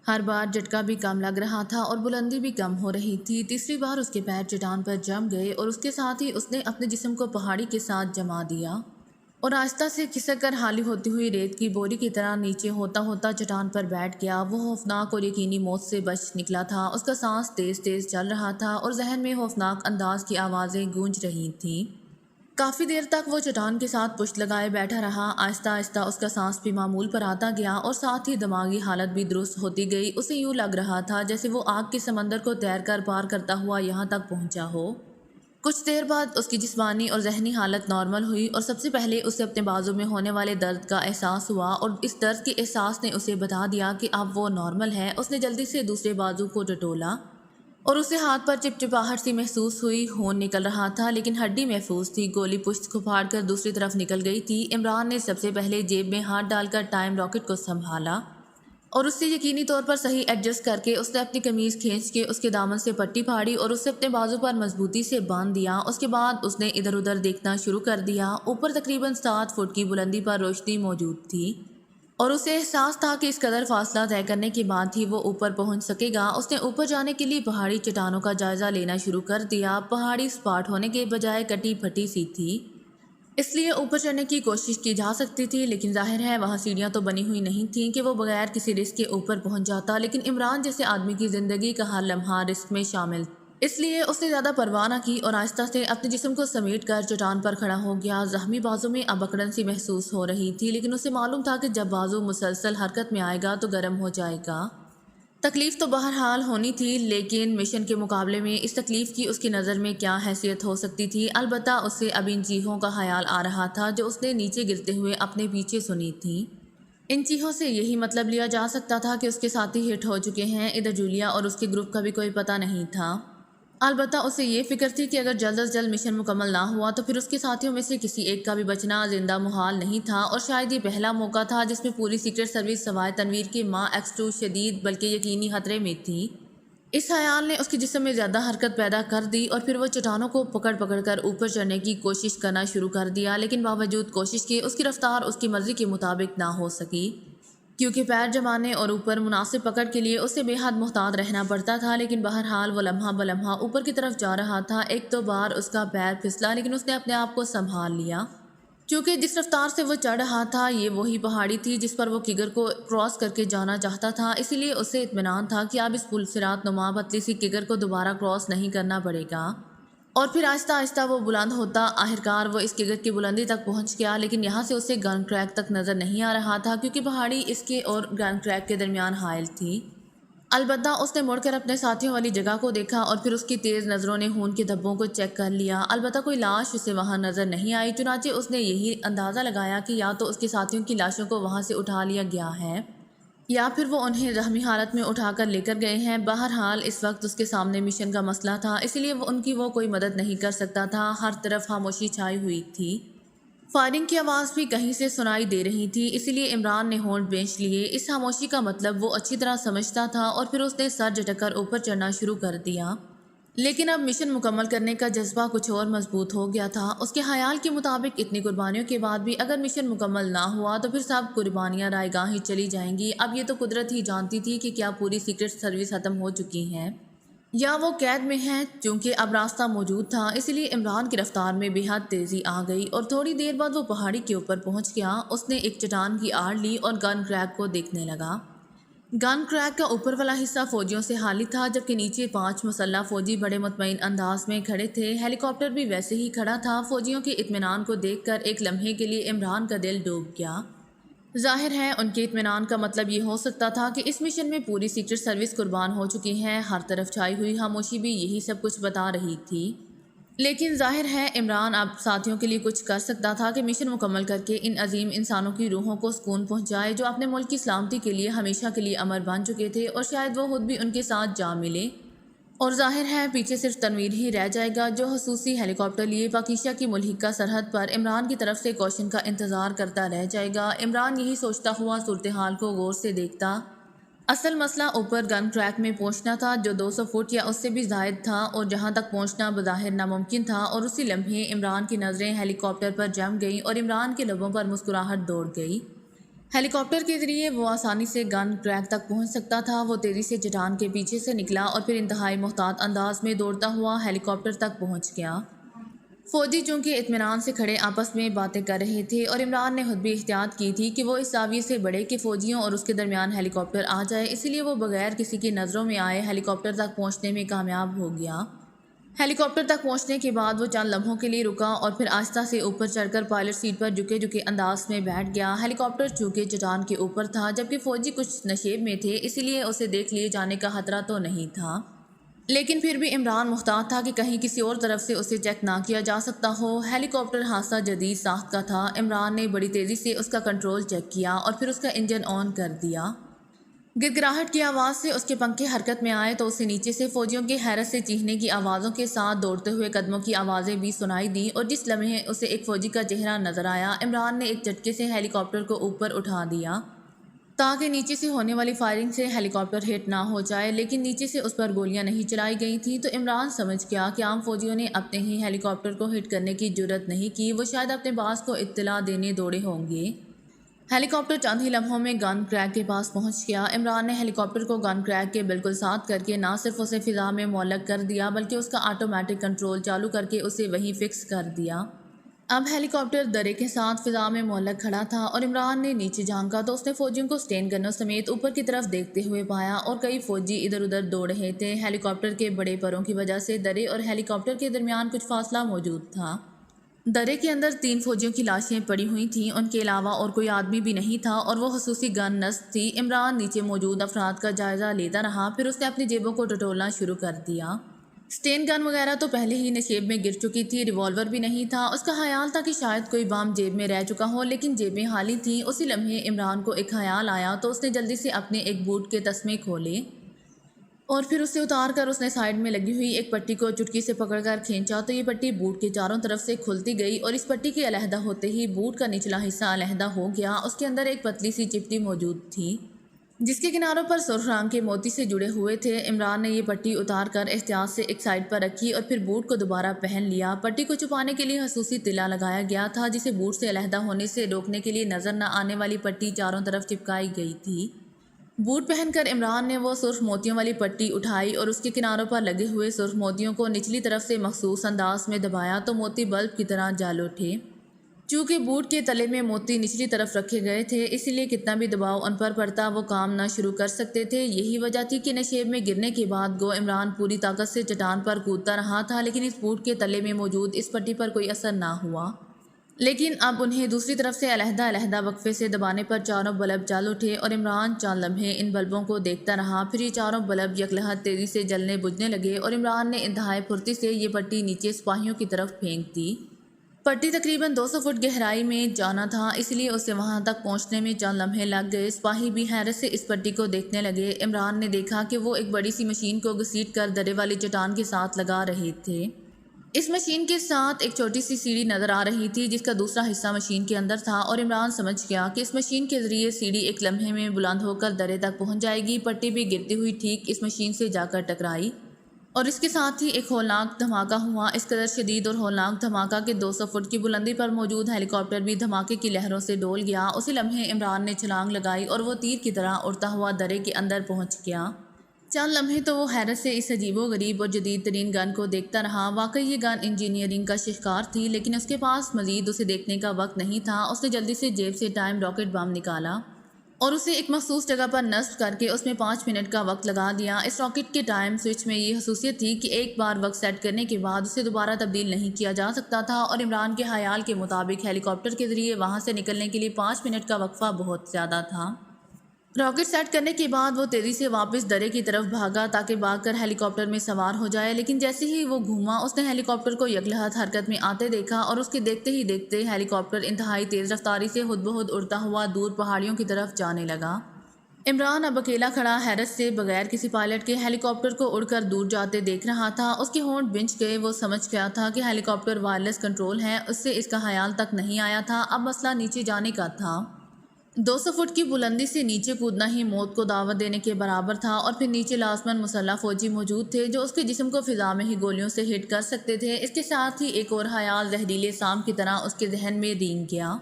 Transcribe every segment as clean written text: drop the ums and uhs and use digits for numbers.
ہر بار جھٹکا بھی کم لگ رہا تھا اور بلندی بھی کم ہو رہی تھی۔ تیسری بار اس کے پیر چٹان پر جم گئے اور اس کے ساتھ ہی اس نے اپنے جسم کو پہاڑی کے ساتھ جما دیا اور آہستہ سے کھسک کر حالی ہوتی ہوئی ریت کی بوری کی طرح نیچے ہوتا ہوتا چٹان پر بیٹھ گیا۔ وہ خوفناک اور یقینی موت سے بچ نکلا تھا۔ اس کا سانس تیز تیز چل رہا تھا اور ذہن میں خوفناک انداز کی آوازیں گونج رہی تھیں۔ کافی دیر تک وہ چٹان کے ساتھ پشت لگائے بیٹھا رہا۔ آہستہ آہستہ اس کا سانس بھی معمول پر آتا گیا اور ساتھ ہی دماغی حالت بھی درست ہوتی گئی۔ اسے یوں لگ رہا تھا جیسے وہ آگ کے سمندر کو تیر کر پار کرتا ہوا یہاں تک پہنچا ہو۔ کچھ دیر بعد اس کی جسمانی اور ذہنی حالت نارمل ہوئی اور سب سے پہلے اسے اپنے بازو میں ہونے والے درد کا احساس ہوا اور اس درد کے احساس نے اسے بتا دیا کہ اب وہ نارمل ہے۔ اس نے جلدی سے دوسرے بازو کو ٹٹولا اور اسے ہاتھ پر چپچپاہٹ سی محسوس ہوئی۔ خون نکل رہا تھا لیکن ہڈی محفوظ تھی۔ گولی پشت کو پھاڑ کر دوسری طرف نکل گئی تھی۔ عمران نے سب سے پہلے جیب میں ہاتھ ڈال کر ٹائم راکٹ کو سنبھالا اور اس سے یقینی طور پر صحیح ایڈجسٹ کر کے اس نے اپنی قمیض کھینچ کے اس کے دامن سے پٹی پھاڑی اور اسے اپنے بازو پر مضبوطی سے باندھ دیا۔ اس کے بعد اس نے ادھر ادھر دیکھنا شروع کر دیا۔ اوپر تقریباً 7 فٹ کی بلندی پر روشنی موجود تھی اور اسے احساس تھا کہ اس قدر فاصلہ طے کرنے کے بعد ہی وہ اوپر پہنچ سکے گا۔ اس نے اوپر جانے کے لیے پہاڑی چٹانوں کا جائزہ لینا شروع کر دیا۔ پہاڑی سپاٹ ہونے کے بجائے کٹی پھٹی سی تھی، اس لیے اوپر چڑھنے کی کوشش کی جا سکتی تھی، لیکن ظاہر ہے وہاں سیڑھیاں تو بنی ہوئی نہیں تھیں کہ وہ بغیر کسی رسک کے اوپر پہنچ جاتا۔ لیکن عمران جیسے آدمی کی زندگی کا ہر لمحہ رسک میں شامل تھا، اس لیے اس نے زیادہ پرواہ نہ کی اور آہستہ سے اپنے جسم کو سمیٹ کر چٹان پر کھڑا ہو گیا۔ زخمی بازو میں اب اکڑن سی محسوس ہو رہی تھی، لیکن اسے معلوم تھا کہ جب بازو مسلسل حرکت میں آئے گا تو گرم ہو جائے گا۔ تکلیف تو بہرحال ہونی تھی، لیکن مشن کے مقابلے میں اس تکلیف کی اس کی نظر میں کیا حیثیت ہو سکتی تھی؟ البتہ اسے اب ان چیخوں کا خیال آ رہا تھا جو اس نے نیچے گرتے ہوئے اپنے پیچھے سنی تھیں۔ ان چیخوں سے یہی مطلب لیا جا سکتا تھا کہ اس کے ساتھی ہٹ ہو چکے ہیں۔ ادھر جولیا اور اس کے گروپ کا بھی کوئی پتہ نہیں تھا۔ البتہ اسے یہ فکر تھی کہ اگر جلد از جلد مشن مکمل نہ ہوا تو پھر اس کے ساتھیوں میں سے کسی ایک کا بھی بچنا زندہ محال نہیں تھا، اور شاید یہ پہلا موقع تھا جس میں پوری سیکرٹ سروس سوائے تنویر کے ماں ایکس2 شدید بلکہ یقینی خطرے میں تھی۔ اس خیال نے اس کے جسم میں زیادہ حرکت پیدا کر دی اور پھر وہ چٹانوں کو پکڑ پکڑ کر اوپر چڑھنے کی کوشش کرنا شروع کر دیا، لیکن باوجود کوشش کے اس کی رفتار اس کی مرضی کے مطابق نہ ہو سکی، کیونکہ پیر جمانے اور اوپر مناسب پکڑ کے لیے اسے بے حد محتاط رہنا پڑتا تھا۔ لیکن بہرحال وہ لمحہ بلمحہ اوپر کی طرف جا رہا تھا۔ ایک دو بار اس کا پیر پھسلا لیکن اس نے اپنے آپ کو سنبھال لیا، کیونکہ جس رفتار سے وہ چڑھ رہا تھا یہ وہی پہاڑی تھی جس پر وہ کگر کو کراس کر کے جانا چاہتا تھا۔ اسی لیے اسے اطمینان تھا کہ اب اس پل صراط نما پتلی سی کگر کو دوبارہ کراس نہیں کرنا پڑے گا، اور پھر آہستہ آہستہ وہ بلند ہوتا۔ آخرکار وہ اس کگر کی بلندی تک پہنچ گیا، لیکن یہاں سے اسے گن کریک تک نظر نہیں آ رہا تھا کیونکہ پہاڑی اس کے اور گن کریک کے درمیان حائل تھی۔ البتہ اس نے مڑ کر اپنے ساتھیوں والی جگہ کو دیکھا اور پھر اس کی تیز نظروں نے خون کے دھبوں کو چیک کر لیا۔ البتہ کوئی لاش اسے وہاں نظر نہیں آئی، چنانچہ اس نے یہی اندازہ لگایا کہ یا تو اس کے ساتھیوں کی لاشوں کو وہاں سے اٹھا لیا گیا ہے یا پھر وہ انہیں زخمی حالت میں اٹھا کر لے کر گئے ہیں۔ بہرحال اس وقت اس کے سامنے مشن کا مسئلہ تھا، اسی لیے ان کی وہ کوئی مدد نہیں کر سکتا تھا۔ ہر طرف خاموشی چھائی ہوئی تھی، فائرنگ کی آواز بھی کہیں سے سنائی دے رہی تھی، اسی لیے عمران نے ہونٹ بینچ لیے۔ اس خاموشی کا مطلب وہ اچھی طرح سمجھتا تھا اور پھر اس نے سر جھٹک کر اوپر چڑھنا شروع کر دیا۔ لیکن اب مشن مکمل کرنے کا جذبہ کچھ اور مضبوط ہو گیا تھا۔ اس کے خیال کے مطابق اتنی قربانیوں کے بعد بھی اگر مشن مکمل نہ ہوا تو پھر سب قربانیاں رائے گاں ہی چلی جائیں گی۔ اب یہ تو قدرت ہی جانتی تھی کہ کیا پوری سیکرٹ سروس ختم ہو چکی ہے یا وہ قید میں ہے۔ چونکہ اب راستہ موجود تھا اسی لیے عمران کی رفتار میں بے حد تیزی آ گئی اور تھوڑی دیر بعد وہ پہاڑی کے اوپر پہنچ گیا۔ اس نے ایک چٹان کی آڑ لی اور گن کریک کو دیکھنے لگا۔ گن کریک کا اوپر والا حصہ فوجیوں سے خالی تھا، جبکہ نیچے 5 مسلح فوجی بڑے مطمئن انداز میں کھڑے تھے۔ ہیلی کاپٹر بھی ویسے ہی کھڑا تھا۔ فوجیوں کے اطمینان کو دیکھ کر ایک لمحے کے لیے عمران کا دل ڈوب گیا۔ ظاہر ہے ان کے اطمینان کا مطلب یہ ہو سکتا تھا کہ اس مشن میں پوری سیکرٹ سروس قربان ہو چکی ہے۔ ہر طرف چھائی ہوئی خاموشی بھی یہی سب کچھ بتا رہی تھی، لیکن ظاہر ہے عمران اب ساتھیوں کے لیے کچھ کر سکتا تھا کہ مشن مکمل کر کے ان عظیم انسانوں کی روحوں کو سکون پہنچائے جو اپنے ملک کی سلامتی کے لیے ہمیشہ کے لیے امر بن چکے تھے، اور شاید وہ خود بھی ان کے ساتھ جا ملے۔ اور ظاہر ہے پیچھے صرف تنویر ہی رہ جائے گا جو خصوصی ہیلی کاپٹر لیے پاکیزہ کی ملحقہ سرحد پر عمران کی طرف سے کوشن کا انتظار کرتا رہ جائے گا۔ عمران یہی سوچتا ہوا صورتحال کو غور سے دیکھتا۔ اصل مسئلہ اوپر گن کریک میں پہنچنا تھا جو 200 فٹ یا اس سے بھی زائد تھا، اور جہاں تک پہنچنا بظاہر ناممکن تھا، اور اسی لمحے عمران کی نظریں ہیلی کاپٹر پر جم گئیں اور عمران کے لبوں پر مسکراہٹ دوڑ گئی۔ ہیلی کاپٹر کے ذریعے وہ آسانی سے گن ٹریک تک پہنچ سکتا تھا۔ وہ تیزی سے چٹان کے پیچھے سے نکلا اور پھر انتہائی محتاط انداز میں دوڑتا ہوا ہیلی کاپٹر تک پہنچ گیا۔ فوجی چونکہ اطمینان سے کھڑے آپس میں باتیں کر رہے تھے اور عمران نے خود بھی احتیاط کی تھی کہ وہ اس زاویے سے بڑھے کہ فوجیوں اور اس کے درمیان ہیلی کاپٹر آ جائے، اسی لیے وہ بغیر کسی کی نظروں میں آئے ہیلی کاپٹر تک پہنچنے میں کامیاب ہو گیا۔ ہیلی کاپٹر تک پہنچنے کے بعد وہ چند لمحوں کے لیے رکا اور پھر آہستہ سے اوپر چڑھ کر پائلٹ سیٹ پر جھکے انداز میں بیٹھ گیا۔ ہیلی کاپٹر چونکہ چٹان کے اوپر تھا جبکہ فوجی کچھ نشیب میں تھے، اسی لیے اسے دیکھ لیے جانے کا خطرہ تو نہیں تھا، لیکن پھر بھی عمران محتاط تھا کہ کہیں کسی اور طرف سے اسے چیک نہ کیا جا سکتا ہو۔ ہیلی کاپٹر حادثہ جدید ساخت کا تھا۔ عمران نے بڑی تیزی سے اس کا کنٹرول چیک کیا اور پھر اس کا انجن آن کر دیا۔ گڑگڑاہٹ کی آواز سے اس کے پنکھے حرکت میں آئے تو اسے نیچے سے فوجیوں کے حیرت سے چیخنے کی آوازوں کے ساتھ دوڑتے ہوئے قدموں کی آوازیں بھی سنائی دیں، اور جس لمحے اسے ایک فوجی کا چہرہ نظر آیا، عمران نے ایک جھٹکے سے ہیلی کاپٹر کو اوپر اٹھا دیا تاکہ نیچے سے ہونے والی فائرنگ سے ہیلی کاپٹر ہٹ نہ ہو جائے، لیکن نیچے سے اس پر گولیاں نہیں چلائی گئی تھیں۔ تو عمران سمجھ گیا کہ عام فوجیوں نے اپنے ہی ہیلی کاپٹر کو ہٹ کرنے کی جرات نہیں کی، وہ شاید اپنے باس کو اطلاع دینے دوڑے ہوں گے۔ ہیلی کاپٹر چند ہی لمحوں میں گن کریک کے پاس پہنچ گیا۔ عمران نے ہیلی کاپٹر کو گن کریک کے بالکل ساتھ کر کے نہ صرف اسے فضا میں معلق کر دیا بلکہ اس کا آٹومیٹک کنٹرول چالو کر کے اسے وہیں فکس کر دیا۔ اب ہیلی کاپٹر درے کے ساتھ فضا میں معلق کھڑا تھا اور عمران نے نیچے جھانکا تو اس نے فوجیوں کو سٹین گنوں سمیت اوپر کی طرف دیکھتے ہوئے پایا اور کئی فوجی ادھر ادھر دوڑ رہے تھے۔ ہیلی کاپٹر کے بڑے پروں کی وجہ سے درے اور ہیلی کاپٹر کے درمیان کچھ فاصلہ موجود تھا۔ درے کے اندر 3 فوجیوں کی لاشیں پڑی ہوئی تھیں، ان کے علاوہ اور کوئی آدمی بھی نہیں تھا اور وہ خصوصی گن نصب تھی۔ عمران نیچے موجود افراد کا جائزہ لیتا رہا، پھر اس نے اپنی جیبوں کو ٹٹولنا شروع کر دیا۔ سٹین گن وغیرہ تو پہلے ہی نشیب میں گر چکی تھی، ریوالور بھی نہیں تھا۔ اس کا خیال تھا کہ شاید کوئی بم جیب میں رہ چکا ہو، لیکن جیبیں خالی تھیں۔ اسی لمحے عمران کو ایک خیال آیا تو اس نے جلدی سے اپنے ایک بوٹ کے تسمے کھولے اور پھر اسے اتار کر اس نے سائیڈ میں لگی ہوئی ایک پٹی کو چٹکی سے پکڑ کر کھینچا تو یہ پٹی بوٹ کے چاروں طرف سے کھلتی گئی اور اس پٹی کے علیحدہ ہوتے ہی بوٹ کا نچلا حصہ علیحدہ ہو گیا۔ اس کے اندر ایک پتلی سی چپٹی موجود تھی جس کے کناروں پر سرخ رنگ کے موتی سے جڑے ہوئے تھے۔ عمران نے یہ پٹی اتار کر احتیاط سے ایک سائیڈ پر رکھی اور پھر بوٹ کو دوبارہ پہن لیا۔ پٹی کو چھپانے کے لیے خصوصی تلا لگایا گیا تھا جسے بوٹ سے علیحدہ ہونے سے روکنے کے لیے نظر نہ آنے والی پٹی چاروں طرف چپکائی گئی تھی۔ بوٹ پہن کر عمران نے وہ سرخ موتیوں والی پٹی اٹھائی اور اس کے کناروں پر لگے ہوئے سرخ موتیوں کو نچلی طرف سے مخصوص انداز میں دبایا تو موتی بلب کی طرح جل اٹھے۔ چونکہ بوٹ کے تلے میں موتی نچلی طرف رکھے گئے تھے، اس لیے کتنا بھی دباؤ ان پر پڑتا وہ کام نہ شروع کر سکتے تھے۔ یہی وجہ تھی کہ نشیب میں گرنے کے بعد گو عمران پوری طاقت سے چٹان پر کودتا رہا تھا، لیکن اس بوٹ کے تلے میں موجود اس پٹی پر کوئی اثر نہ ہوا۔ لیکن اب انہیں دوسری طرف سے علیحدہ وقفے سے دبانے پر چاروں بلب جل اٹھے اور عمران چند لمحے ان بلبوں کو دیکھتا رہا، پھر یہ چاروں بلب یکلحد تیزی سے جلنے بجھنے لگے اور عمران نے انتہائی پھرتی سے یہ پٹی نیچے سپاہیوں کی طرف پھینک دی۔ پٹی تقریباً 200 فٹ گہرائی میں جانا تھا، اس لیے اسے وہاں تک پہنچنے میں چند لمحے لگ گئے۔ سپاہی بھی حیرت سے اس پٹی کو دیکھنے لگے۔ عمران نے دیکھا کہ وہ ایک بڑی سی مشین کو گھسیٹ کر درے والی چٹان کے ساتھ لگا رہے تھے۔ اس مشین کے ساتھ ایک چھوٹی سی سیڑھی نظر آ رہی تھی جس کا دوسرا حصہ مشین کے اندر تھا اور عمران سمجھ گیا کہ اس مشین کے ذریعے سیڑھی ایک لمحے میں بلند ہو کر درے تک پہنچ جائے گی۔ پٹی بھی گرتی ہوئی ٹھیک اس مشین سے جا کر ٹکرائی اور اس کے ساتھ ہی ایک ہولناک دھماکہ ہوا۔ اس قدر شدید اور ہولناک دھماکہ کہ 200 فٹ کی بلندی پر موجود ہیلی کاپٹر بھی دھماکے کی لہروں سے ڈول گیا۔ اسی لمحے عمران نے چھلانگ لگائی اور وہ تیر کی طرح اڑتا ہوا درے کے اندر پہنچ گیا۔ چند لمحے تو وہ حیرت سے اس عجیب و غریب اور جدید ترین گن کو دیکھتا رہا۔ واقعی یہ گن انجینئرنگ کا شاہکار تھی، لیکن اس کے پاس مزید اسے دیکھنے کا وقت نہیں تھا۔ اس نے جلدی سے جیب سے ٹائم راکٹ بم نکالا اور اسے ایک مخصوص جگہ پر نصب کر کے اس میں 5 منٹ کا وقت لگا دیا۔ اس راکٹ کے ٹائم سوئچ میں یہ خصوصیت تھی کہ ایک بار وقت سیٹ کرنے کے بعد اسے دوبارہ تبدیل نہیں کیا جا سکتا تھا، اور عمران کے خیال کے مطابق ہیلی کاپٹر کے ذریعے وہاں سے نکلنے کے لیے 5 منٹ کا وقفہ بہت زیادہ تھا۔ راکٹ سیٹ کرنے کے بعد وہ تیزی سے واپس درے کی طرف بھاگا تاکہ بھاگ کر ہیلی کاپٹر میں سوار ہو جائے، لیکن جیسے ہی وہ گھوما اس نے ہیلی کاپٹر کو یکلحد حرکت میں آتے دیکھا اور اس کے دیکھتے ہی دیکھتے ہیلی کاپٹر انتہائی تیز رفتاری سے خود بخود اڑتا ہوا دور پہاڑیوں کی طرف جانے لگا۔ عمران اب اکیلا کھڑا حیرت سے بغیر کسی پائلٹ کے ہیلی کاپٹر کو اڑ کر دور جاتے دیکھ رہا تھا۔ اس کے ہونٹ بھنچ گئے، وہ سمجھ گیا تھا کہ ہیلی کاپٹر وائرلیس کنٹرول ہے، اس سے اس کا خیال تک نہیں آیا تھا۔ اب مسئلہ نیچے جانے کا تھا۔ 200 فٹ کی بلندی سے نیچے کودنا ہی موت کو دعوت دینے کے برابر تھا، اور پھر نیچے لازماً مسلح فوجی موجود تھے جو اس کے جسم کو فضا میں ہی گولیوں سے ہٹ کر سکتے تھے۔ اس کے ساتھ ہی ایک اور خیال زہریلے سام کی طرح اس کے ذہن میں رینگ گیا۔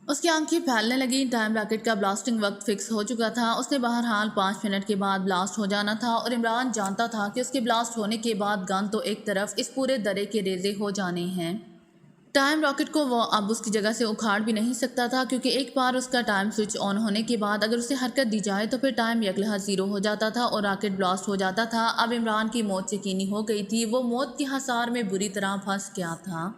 اس کی آنکھیں پھیلنے لگیں۔ ٹائم راکٹ کا بلاسٹنگ وقت فکس ہو چکا تھا۔ اس نے بہرحال 5 منٹ کے بعد بلاسٹ ہو جانا تھا اور عمران جانتا تھا کہ اس کے بلاسٹ ہونے کے بعد گن تو ایک طرف اس پورے درے کے ریزے ہو جانے ہیں۔ ٹائم راکٹ کو وہ اب اس کی جگہ سے اکھاڑ بھی نہیں سکتا تھا، کیونکہ ایک بار اس کا ٹائم سوئچ آن ہونے کے بعد اگر اسے حرکت دی جائے تو پھر ٹائم یکلحظ زیرو ہو جاتا تھا اور راکٹ بلاسٹ ہو جاتا تھا۔ اب عمران کی موت یقینی ہو گئی تھی۔ وہ موت کے حصار میں بری طرح پھنس گیا تھا۔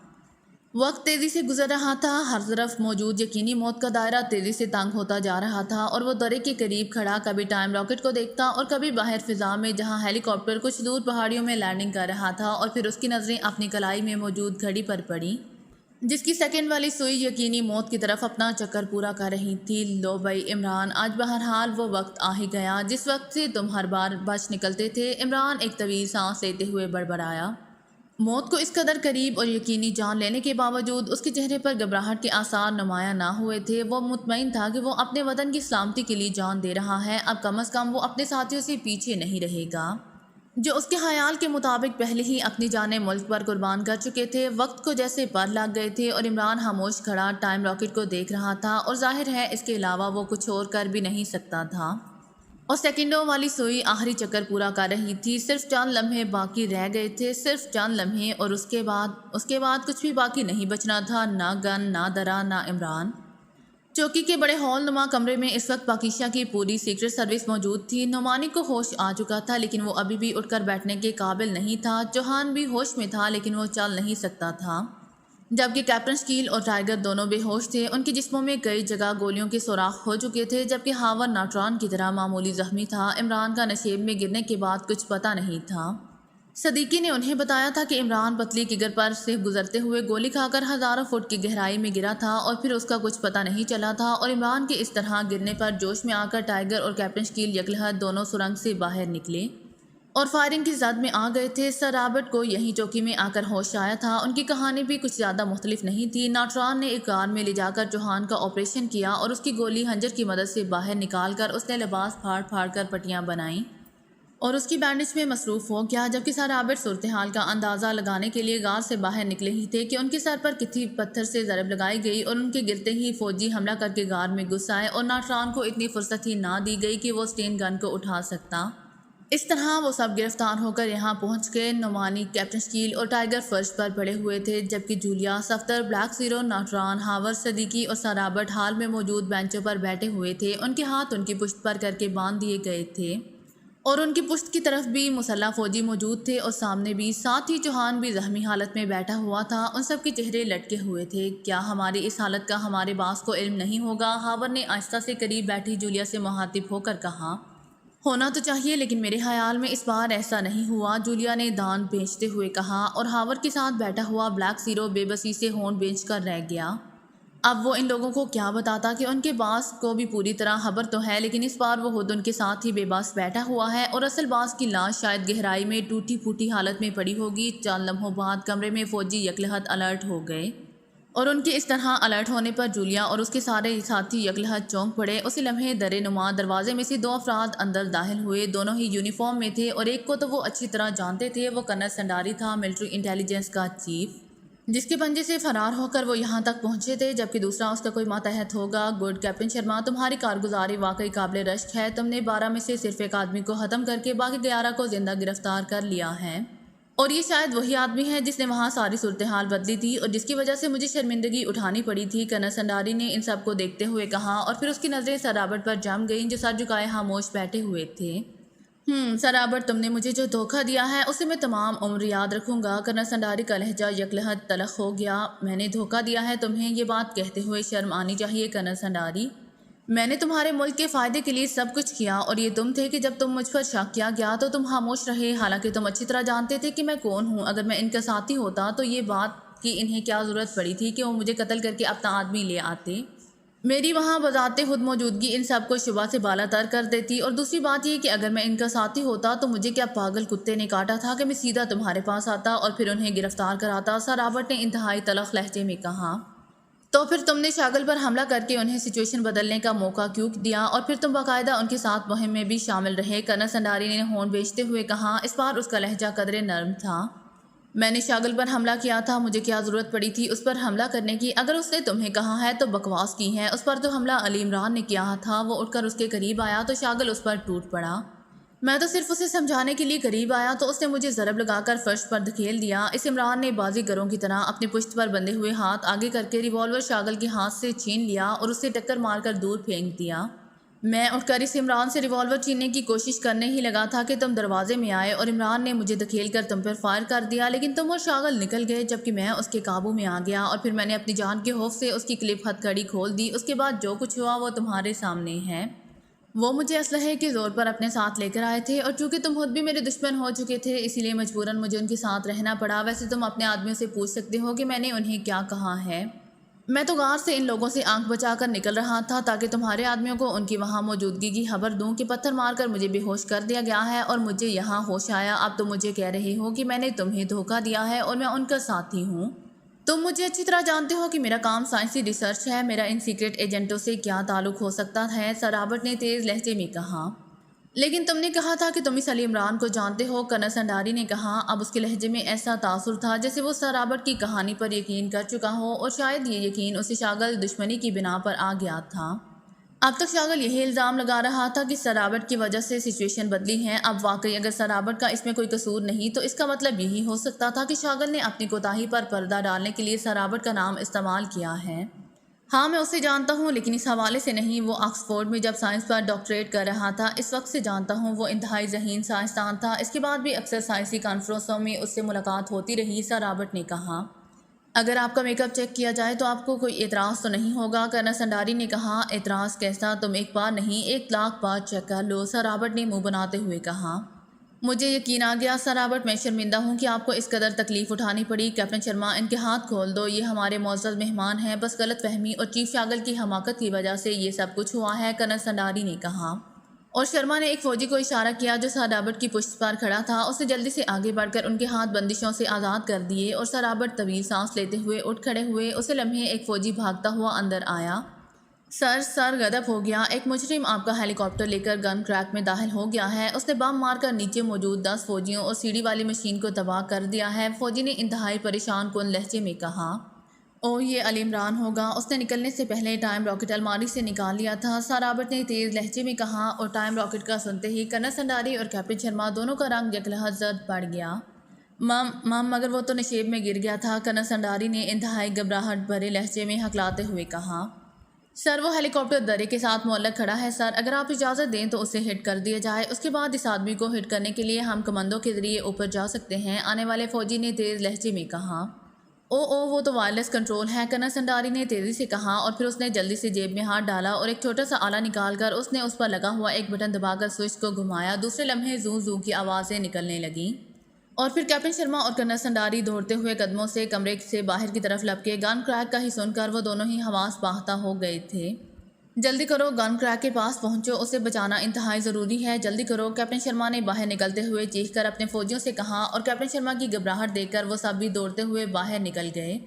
وقت تیزی سے گزر رہا تھا۔ ہر طرف موجود یقینی موت کا دائرہ تیزی سے تنگ ہوتا جا رہا تھا اور وہ درے کے قریب کھڑا کبھی ٹائم راکٹ کو دیکھتا اور کبھی باہر فضا میں جہاں ہیلی کاپٹر کچھ دور پہاڑیوں میں لینڈنگ کر رہا تھا، اور پھر اس کی نظریں اپنی کلائی میں موجود گھڑی پر پڑیں جس کی سیکنڈ والی سوئی یقینی موت کی طرف اپنا چکر پورا کر رہی تھی۔ لو بھائی عمران، آج بہرحال وہ وقت آ ہی گیا جس وقت سے تم ہر بار بچ نکلتے تھے۔ عمران ایک طویل سانس لیتے ہوئے بڑبڑایا۔ موت کو اس قدر قریب اور یقینی جان لینے کے باوجود اس کے چہرے پر گھبراہٹ کے آثار نمایاں نہ ہوئے تھے۔ وہ مطمئن تھا کہ وہ اپنے وطن کی سلامتی کے لیے جان دے رہا ہے۔ اب کم از کم وہ اپنے ساتھیوں سے پیچھے نہیں رہے گا جو اس کے خیال کے مطابق پہلے ہی اپنی جانیں ملک پر قربان کر چکے تھے۔ وقت کو جیسے پر لگ گئے تھے اور عمران خاموش کھڑا ٹائم راکٹ کو دیکھ رہا تھا، اور ظاہر ہے اس کے علاوہ وہ کچھ اور کر بھی نہیں سکتا تھا۔ اور سیکنڈوں والی سوئی آخری چکر پورا کر رہی تھی۔ صرف چند لمحے باقی رہ گئے تھے، صرف چند لمحے، اور اس کے بعد کچھ بھی باقی نہیں بچنا تھا، نہ گن، نہ درا، نہ عمران۔ چوکی کے بڑے ہال نما کمرے میں اس وقت پاکیزہ کی پوری سیکرٹ سروس موجود تھی۔ نعمانی کو ہوش آ چکا تھا لیکن وہ ابھی بھی اٹھ کر بیٹھنے کے قابل نہیں تھا۔ چوہان بھی ہوش میں تھا لیکن وہ چل نہیں سکتا تھا، جبکہ کیپٹن شکیل اور ٹائیگر دونوں بے ہوش تھے۔ ان کے جسموں میں کئی جگہ گولیوں کے سوراخ ہو چکے تھے، جبکہ ہاور ناٹران کی طرح معمولی زخمی تھا۔ عمران کا نشیب میں گرنے کے بعد کچھ پتہ نہیں تھا۔ صدیقی نے انہیں بتایا تھا کہ عمران پتلی جگر پر سے گزرتے ہوئے گولی کھا کر ہزاروں فٹ کی گہرائی میں گرا تھا اور پھر اس کا کچھ پتہ نہیں چلا تھا، اور عمران کے اس طرح گرنے پر جوش میں آ کر ٹائیگر اور کیپٹن شکیل یکلحظ دونوں سرنگ سے باہر نکلے اور فائرنگ کی زد میں آ گئے تھے۔ سر رابرٹ کو یہیں چوکی میں آ کر ہوش آیا تھا۔ ان کی کہانی بھی کچھ زیادہ مختلف نہیں تھی۔ ناٹران نے ایک کار میں لے جا کر چوہان کا آپریشن کیا اور اس کی گولی ہنجر کی مدد سے باہر نکال کر اس نے لباس پھاڑ پھاڑ کر پٹیاں بنائیں اور اس کی بینڈیج میں مصروف ہو گیا، جبکہ سر رابرٹ صورتحال کا اندازہ لگانے کے لیے غار سے باہر نکلے ہی تھے کہ ان کے سر پر کسی پتھر سے ضرب لگائی گئی اور ان کے گرتے ہی فوجی حملہ کر کے غار میں گھس آئے، اور ناٹران کو اتنی فرصت ہی نہ دی گئی کہ وہ اسٹین گن کو اٹھا سکتا۔ اس طرح وہ سب گرفتار ہو کر یہاں پہنچ گئے۔ نعمانی، کیپٹن شکیل اور ٹائیگر فرش پر پڑے ہوئے تھے، جبکہ جولیا، صفدر، بلیک زیرو، ناٹران، ہاور، صدیقی اور سر رابرٹ ہال میں موجود بینچوں پر بیٹھے ہوئے تھے۔ ان کے ہاتھ ان کی پشت پر کر کے باندھ دیے گئے تھے اور ان کی پشت کی طرف بھی مسلح فوجی موجود تھے اور سامنے بھی۔ ساتھ ہی چوہان بھی زخمی حالت میں بیٹھا ہوا تھا۔ ان سب کے چہرے لٹکے ہوئے تھے۔ کیا ہماری اس حالت کا ہمارے باس کو علم نہیں ہوگا؟ ہاور نے آہستہ سے قریب بیٹھی جولیا سے مخاطب ہو کر کہا۔ ہونا تو چاہیے لیکن میرے خیال میں اس بار ایسا نہیں ہوا، جولیا نے دان بھینچتے ہوئے کہا، اور ہاور کے ساتھ بیٹھا ہوا بلیک زیرو بے بسی سے ہونٹ بھینچ کر رہ گیا۔ اب وہ ان لوگوں کو کیا بتاتا کہ ان کے باس کو بھی پوری طرح خبر تو ہے، لیکن اس بار وہ خود ان کے ساتھ ہی بے بس بیٹھا ہوا ہے اور اصل باس کی لاش شاید گہرائی میں ٹوٹی پھوٹی حالت میں پڑی ہوگی۔ چند لمحوں بعد کمرے میں فوجی یکلحظ الرٹ ہو گئے، اور ان کے اس طرح الرٹ ہونے پر جولیا اور اس کے سارے ساتھی یکلحظ چونک پڑے۔ اسی لمحے درے نما دروازے میں سے 2 افراد اندر داخل ہوئے۔ دونوں ہی یونیفارم میں تھے اور ایک کو تو وہ اچھی طرح جانتے تھے، وہ کرنل سنڈاری تھا، ملٹری انٹیلیجنس کا چیف، جس کے پنجے سے فرار ہو کر وہ یہاں تک پہنچے تھے، جبکہ دوسرا اس کا کوئی ماتحت ہوگا۔ گڈ کیپٹن شرما، تمہاری کارگزاری واقعی قابل رشک ہے۔ تم نے 12 میں سے صرف ایک آدمی کو ختم کر کے باقی 11 کو زندہ گرفتار کر لیا ہے، اور یہ شاید وہی آدمی ہے جس نے وہاں ساری صورتحال بدلی تھی اور جس کی وجہ سے مجھے شرمندگی اٹھانی پڑی تھی۔ کرنل سنڈاری نے ان سب کو دیکھتے ہوئے کہا، اور پھر اس کی نظریں سر رابرٹ پر جم گئیں جو سر جھکائے خاموش بیٹھے ہوئے تھے۔ سر رابرٹ، تم نے مجھے جو دھوکہ دیا ہے اسے میں تمام عمر یاد رکھوں گا۔ کرنل سنڈاری کا لہجہ یکلحظ تلخ ہو گیا۔ میں نے دھوکہ دیا ہے تمہیں؟ یہ بات کہتے ہوئے شرم آنی چاہیے کرنل سنڈاری۔ میں نے تمہارے ملک کے فائدے کے لیے سب کچھ کیا، اور یہ تم تھے کہ جب تم مجھ پر شک کیا گیا تو تم خاموش رہے، حالانکہ تم اچھی طرح جانتے تھے کہ میں کون ہوں۔ اگر میں ان کا ساتھی ہوتا تو یہ بات کہ انہیں کیا ضرورت پڑی تھی کہ وہ مجھے قتل کر کے اپنا آدمی لے آتے؟ میری وہاں بذات خود موجودگی ان سب کو شبہ سے بالا تر کر دیتی۔ اور دوسری بات یہ کہ اگر میں ان کا ساتھی ہوتا تو مجھے کیا پاگل کتے نے کاٹا تھا کہ میں سیدھا تمہارے پاس آتا اور پھر انہیں گرفتار کراتا؟ سر رابرٹ نے انتہائی تلخ لہجے میں کہا۔ تو پھر تم نے شاگل پر حملہ کر کے انہیں سچویشن بدلنے کا موقع کیوں دیا، اور پھر تم باقاعدہ ان کے ساتھ مہم میں بھی شامل رہے؟ کرنل سنڈاری نے ہونٹ بھینچتے ہوئے کہا۔ اس بار اس کا لہجہ قدرے نرم تھا۔ میں نے شاگل پر حملہ کیا تھا، مجھے کیا ضرورت پڑی تھی اس پر حملہ کرنے کی؟ اگر اس نے تمہیں کہا ہے تو بکواس کی ہے، اس پر تو حملہ علی عمران نے کیا تھا۔ وہ اٹھ کر اس کے قریب آیا تو شاگل اس پر ٹوٹ پڑا۔ میں تو صرف اسے سمجھانے کے لیے قریب آیا تو اس نے مجھے ضرب لگا کر فرش پر دھکیل دیا۔ اس عمران نے بازی گروں کی طرح اپنے پشت پر بندھے ہوئے ہاتھ آگے کر کے ریوالور شاگل کے ہاتھ سے چھین لیا اور اسے ٹکر مار کر دور پھینک دیا۔ میں اٹھ کر اس عمران سے ریوالور چھیننے کی کوشش کرنے ہی لگا تھا کہ تم دروازے میں آئے اور عمران نے مجھے دھکیل کر تم پر فائر کر دیا، لیکن تم اور شاگل نکل گئے جبکہ میں اس کے قابو میں آ گیا، اور پھر میں نے اپنی جان کے خوف سے اس کی کلپ ہتھ کڑی کھول دی۔ اس کے بعد جو کچھ ہوا وہ تمہارے سامنے ہے۔ وہ مجھے اسلحے کے زور پر اپنے ساتھ لے کر آئے تھے، اور چونکہ تم خود بھی میرے دشمن ہو چکے تھے اسی لیے مجبوراً مجھے ان کے ساتھ رہنا پڑا۔ ویسے تم اپنے آدمیوں سے پوچھ سکتے ہو کہ میں نے انہیں کیا کہا ہے۔ میں تو غار سے ان لوگوں سے آنکھ بچا کر نکل رہا تھا تاکہ تمہارے آدمیوں کو ان کی وہاں موجودگی کی خبر دوں کہ پتھر مار کر مجھے بے ہوش کر دیا گیا ہے اور مجھے یہاں ہوش آیا۔ اب تم مجھے کہہ رہے ہو کہ میں نے تمہیں دھوکہ دیا ہے اور میں ان کا ساتھی ہوں۔ تم مجھے اچھی طرح جانتے ہو کہ میرا کام سائنسی ریسرچ ہے، میرا ان سیکرٹ ایجنٹوں سے کیا تعلق ہو سکتا ہے؟ سر رابرٹ نے تیز لہجے میں کہا۔ لیکن تم نے کہا تھا کہ تم اس علی عمران کو جانتے ہو، کرنل سنڈاری نے کہا۔ اب اس کے لہجے میں ایسا تاثر تھا جیسے وہ سر رابرٹ کی کہانی پر یقین کر چکا ہو، اور شاید یہ یقین اسے شاگل دشمنی کی بنا پر آ گیا تھا۔ اب تک شاگل یہی الزام لگا رہا تھا کہ سر رابرٹ کی وجہ سے سچویشن بدلی ہے۔ اب واقعی اگر سر رابرٹ کا اس میں کوئی قصور نہیں تو اس کا مطلب یہی ہو سکتا تھا کہ شاگل نے اپنی کوتاہی پر پردہ ڈالنے کے لیے سر رابرٹ کا نام استعمال کیا ہے۔ ہاں میں اسے جانتا ہوں، لیکن اس حوالے سے نہیں۔ وہ آکسفورڈ میں جب سائنس پر ڈاکٹریٹ کر رہا تھا اس وقت سے جانتا ہوں۔ وہ انتہائی ذہین سائنسدان تھا۔ اس کے بعد بھی اکثر سائنسی کانفرنسوں میں اس سے ملاقات ہوتی رہی۔ سر رابرٹ نے کہا۔ اگر آپ کا میک اپ چیک کیا جائے تو آپ کو کوئی اعتراض تو نہیں ہوگا؟ کرنل سنڈاری نے کہا۔ اعتراض کیسا؟ تم ایک بار نہیں 1,00,000 بار چیک کر لو، سر رابرٹ نے منہ بناتے ہوئے کہا۔ مجھے یقین آ گیا سر رابرٹ، میں شرمندہ ہوں کہ آپ کو اس قدر تکلیف اٹھانی پڑی۔ کیپٹن شرما ان کے ہاتھ کھول دو، یہ ہمارے معزز مہمان ہیں۔ بس غلط فہمی اور چیف شاگل کی حماقت کی وجہ سے یہ سب کچھ ہوا ہے، کرنل سنڈاری نے کہا۔ اور شرما نے ایک فوجی کو اشارہ کیا جو سر رابرٹ کی پشت پر کھڑا تھا۔ اس نے جلدی سے آگے بڑھ کر ان کے ہاتھ بندشوں سے آزاد کر دیے، اور سر رابرٹ طویل سانس لیتے ہوئے اٹھ کھڑے ہوئے۔ اسی لمحے ایک فوجی بھاگتا ہوا اندر آیا۔ سر غضب ہو گیا، ایک مجرم آپ کا ہیلی کاپٹر لے کر گن کریک میں داخل ہو گیا ہے۔ اس نے بم مار کر نیچے موجود 10 فوجیوں اور سیڑھی والی مشین کو تباہ کر دیا ہے، فوجی نے انتہائی پریشان کن لہجے میں کہا۔ اوہ یہ علی عمران ہوگا، اس نے نکلنے سے پہلے ٹائم راکٹ الماری سے نکال لیا تھا، سر رابرٹ نے تیز لہجے میں کہا، اور ٹائم راکٹ کا سنتے ہی کرنل سنڈاری اور کیپٹن شرما دونوں کا رنگ یکلحظ زرد پڑ گیا۔ مم مگر وہ تو نشیب میں گر گیا تھا، کرنل سنڈاری نے انتہائی گھبراہٹ بھرے لہجے میں ہکلاتے ہوئے کہا۔ سر وہ ہیلی کاپٹر درے کے ساتھ معلق کھڑا ہے سر، اگر آپ اجازت دیں تو اسے ہٹ کر دیا جائے، اس کے بعد اس آدمی کو ہٹ کرنے کے لیے ہم کمانڈو کے ذریعے اوپر جا سکتے ہیں، آنے والے فوجی نے تیز لہجے میں کہا۔ وہ تو وائرلیس کنٹرول ہے، کرنل سنڈاری نے تیزی سے کہا، اور پھر اس نے جلدی سے جیب میں ہاتھ ڈالا اور ایک چھوٹا سا آلہ نکال کر اس نے اس پر لگا ہوا ایک بٹن دبا کر سوئچ کو گھمایا۔ دوسرے لمحے زو زو کی آوازیں نکلنے لگیں، اور پھر کیپٹن شرما اور کرنل سنڈاری دوڑتے ہوئے قدموں سے کمرے سے باہر کی طرف لپکے۔ گن کریک کا ہی سن کر وہ دونوں ہی حواس باختہ ہو گئے تھے۔ جلدی کرو، گن کریک کے پاس پہنچو، اسے بچانا انتہائی ضروری ہے، جلدی کرو، کیپٹن شرما نے باہر نکلتے ہوئے چیخ کر اپنے فوجیوں سے کہا، اور کیپٹن شرما کی گھبراہٹ دیکھ کر وہ سب بھی دوڑتے ہوئے باہر نکل گئے۔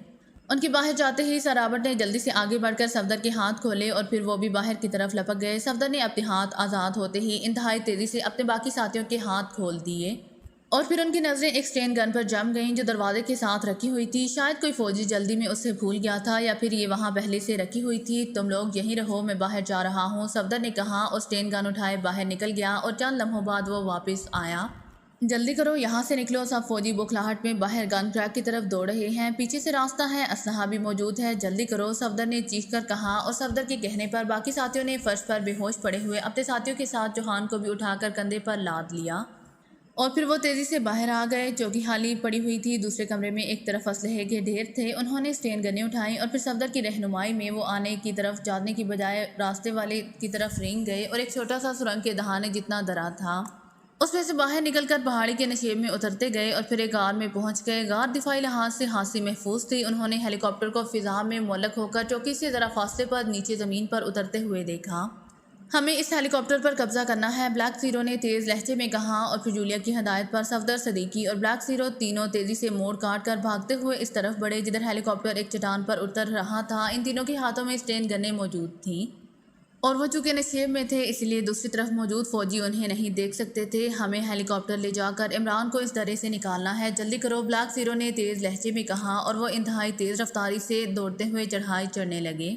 ان کے باہر جاتے ہی سر رابرٹ نے جلدی سے آگے بڑھ کر صفدر کے ہاتھ کھولے، اور پھر وہ بھی باہر کی طرف لپک گئے۔ صفدر نے اپنے ہاتھ آزاد ہوتے ہی انتہائی تیزی سے اپنے باقی ساتھیوں کے ہاتھ کھول دیے، اور پھر ان کی نظریں ایک اسٹین گن پر جم گئیں جو دروازے کے ساتھ رکھی ہوئی تھی۔ شاید کوئی فوجی جلدی میں اسے بھول گیا تھا، یا پھر یہ وہاں پہلے سے رکھی ہوئی تھی۔ تم لوگ یہیں رہو، میں باہر جا رہا ہوں، صفدر نے کہا، اور اسٹین گن اٹھائے باہر نکل گیا، اور چند لمحوں بعد وہ واپس آیا۔ جلدی کرو، یہاں سے نکلو، سب فوجی بوکھلاہٹ میں باہر گن کریک کی طرف دوڑ رہے ہیں، پیچھے سے راستہ ہے، اسلحہ بھی موجود ہے، جلدی کرو، صفدر نے چیخ کر کہا، اور صفدر کے کہنے پر باقی ساتھیوں نے فرش پر بے ہوش پڑے ہوئے اپنے ساتھیوں کے ساتھ چوہان کو بھی اٹھا کر کندھے پر لاد لیا، اور پھر وہ تیزی سے باہر آ گئے۔ چوکی خالی پڑی ہوئی تھی، دوسرے کمرے میں ایک طرف اسلحے کے ڈھیر تھے، انہوں نے اسٹین گنیں اٹھائیں، اور پھر صفدر کی رہنمائی میں وہ آنے کی طرف جانے کی بجائے راستے والے کی طرف رینگ گئے، اور ایک چھوٹا سا سرنگ کے دہانے جتنا درا تھا اس میں سے باہر نکل کر پہاڑی کے نشیب میں اترتے گئے، اور پھر ایک غار میں پہنچ گئے۔ غار دفاعی لحاظ سے خاصی محفوظ تھی۔ انہوں نے ہیلی کاپٹر کو فضا میں معلق ہو کر چوکی سے ذرا فاصلے پر نیچے زمین پر اترتے ہوئے دیکھا۔ ہمیں اس ہیلی کاپٹر پر قبضہ کرنا ہے، بلیک زیرو نے تیز لہجے میں کہا، اور پھر جولیا کی ہدایت پر صفدر، صدیقی اور بلیک زیرو تینوں تیزی سے موڑ کاٹ کر بھاگتے ہوئے اس طرف بڑھے جدھر ہیلی کاپٹر ایک چٹان پر اتر رہا تھا۔ ان تینوں کے ہاتھوں میں اسٹین گنیں موجود تھیں۔ اور وہ چونکہ نشیب میں تھے اس لیے دوسری طرف موجود فوجی انہیں نہیں دیکھ سکتے تھے۔ ہمیں ہیلی کاپٹر لے جا کر عمران کو اس درے سے نکالنا ہے، جلدی کرو، بلیک زیرو نے تیز لہجے میں کہا اور وہ انتہائی تیز رفتاری سے دوڑتے ہوئے چڑھائی چڑھنے لگے۔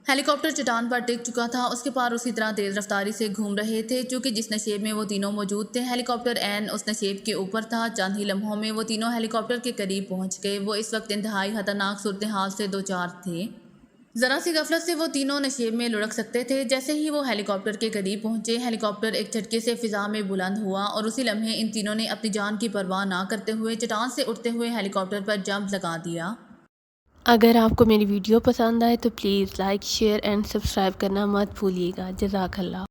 ہیلی کاپٹر چٹان پر ٹک چکا تھا، اس کے پار اسی طرح تیز رفتاری سے گھوم رہے تھے چونکہ جس نشیب میں وہ تینوں موجود تھے ہیلی کاپٹر عین اس نشیب کے اوپر تھا۔ چند ہی لمحوں میں وہ تینوں ہیلی کاپٹر کے قریب پہنچ گئے۔ وہ اس وقت انتہائی خطرناک صورتحال سے دوچار تھے۔ ذرا سی غفلت سے وہ تینوں نشیب میں لڑک سکتے تھے۔ جیسے ہی وہ ہیلی کاپٹر کے قریب پہنچے ہیلی کاپٹر ایک جھٹکے سے فضا میں بلند ہوا اور اسی لمحے ان تینوں نے اپنی جان کی پرواہ نہ کرتے ہوئے چٹان سے اٹھتے ہوئے ہیلی کاپٹر پر جمپ لگا دیا۔ اگر آپ کو میری ویڈیو پسند آئے تو please like, share and subscribe کرنا مت بھولیے گا۔ جزاک اللہ۔